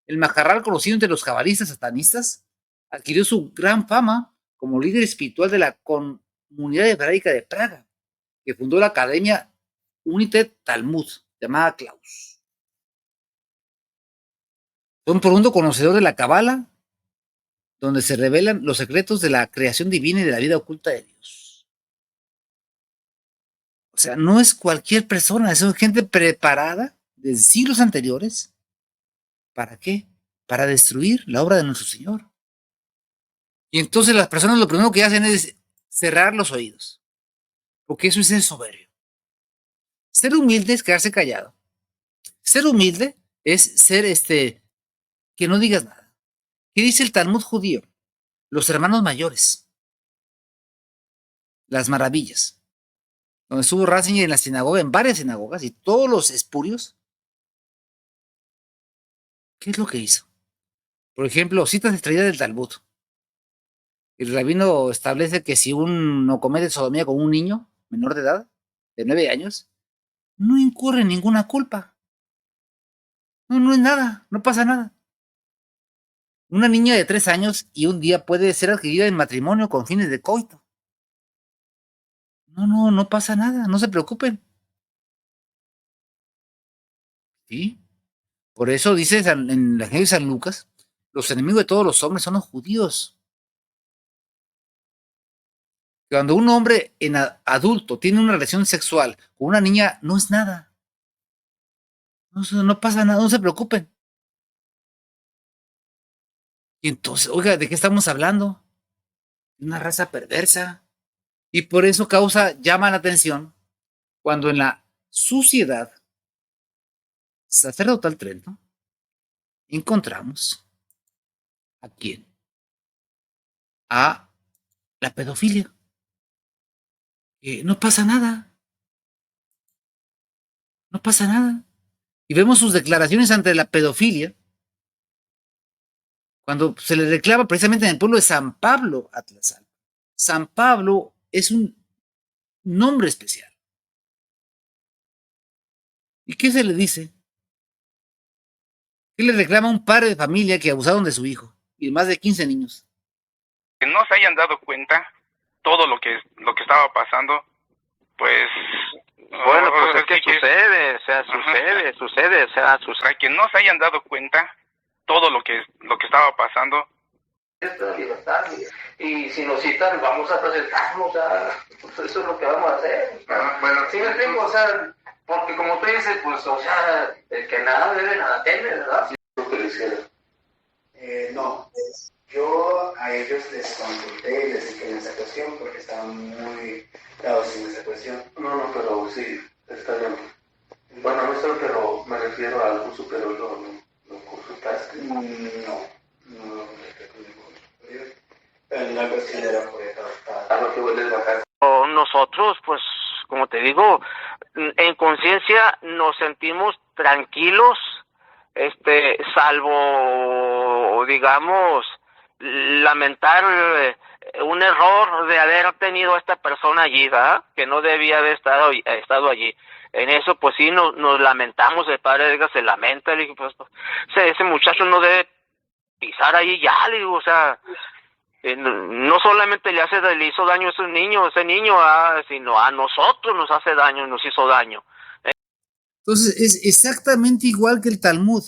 El Maharal, conocido entre los cabalistas satanistas, adquirió su gran fama como líder espiritual de la comunidad hebraica de Praga, que fundó la Academia United Talmud, llamada Klaus. Fue un profundo conocedor de la Kabbalah, donde se revelan los secretos de la creación divina y de la vida oculta de Dios. O sea, no es cualquier persona, es gente preparada desde siglos anteriores. ¿Para qué? Para destruir la obra de nuestro Señor. Y entonces las personas lo primero que hacen es cerrar los oídos, porque eso es ser soberbio. Ser humilde es quedarse callado. Ser humilde es ser que no digas nada. ¿Qué dice el Talmud judío? Los hermanos mayores. Las maravillas. Donde estuvo Ratzinger en la sinagoga, en varias sinagogas, y todos los espurios. ¿Qué es lo que hizo? Por ejemplo, citas extraídas del Talmud. El rabino establece que si uno comete sodomía con un niño menor de edad, de 9 años, no incurre en ninguna culpa. No, no es nada, no pasa nada. Una niña de 3 años y un día puede ser adquirida en matrimonio con fines de coito. No, no, no pasa nada, no se preocupen. ¿Sí? Por eso dice en el Evangelio de San Lucas, los enemigos de todos los hombres son los judíos. Cuando un hombre adulto tiene una relación sexual con una niña, no es nada. No pasa nada, no se preocupen. Y entonces, oiga, ¿de qué estamos hablando? Una raza perversa. Y por eso llama la atención cuando en la suciedad sacerdotal Trento encontramos ¿a quién? A la pedofilia. No pasa nada. No pasa nada. Y vemos sus declaraciones ante la pedofilia cuando se le reclama precisamente en el pueblo de San Pablo Atlazal. San Pablo es un nombre especial. ¿Y qué se le dice? ¿Qué le reclama a un padre de familia que abusaron de su hijo y de más de 15 niños? Que no se hayan dado cuenta todo lo que estaba pasando, pues bueno, pues es que sucede, o sea, para que no se hayan dado cuenta todo lo que estaba pasando. Esta libertad, y si nos citan vamos a presentarnos, o sea, pues eso es lo que vamos a hacer. Bueno, sí me explico, o sea, porque como tú dices, pues, o sea, el que nada debe, nada teme, ¿verdad? Sí, lo que le hicieron. No, yo a ellos les consulté y les dije en esa cuestión porque estaban muy dados en esa cuestión. No, pero sí, está bien. Bueno, no sé, pero me refiero a algún superior, ¿lo consultaste? No consulté con ningún superior. Pero la cuestión era por esta. A lo que vuelves bajar. Nosotros, pues, como te digo, en conciencia nos sentimos tranquilos, salvo, digamos, lamentar un error de haber tenido a esta persona allí, ¿verdad? Que no debía haber estado allí. En eso, pues sí, nos lamentamos, el padre se lamenta, le digo, pues, ese muchacho no debe pisar ahí ya, le digo, o sea, no solamente le hizo daño a ese niño, sino a nosotros nos hace daño, nos hizo daño. Entonces es exactamente igual que el Talmud.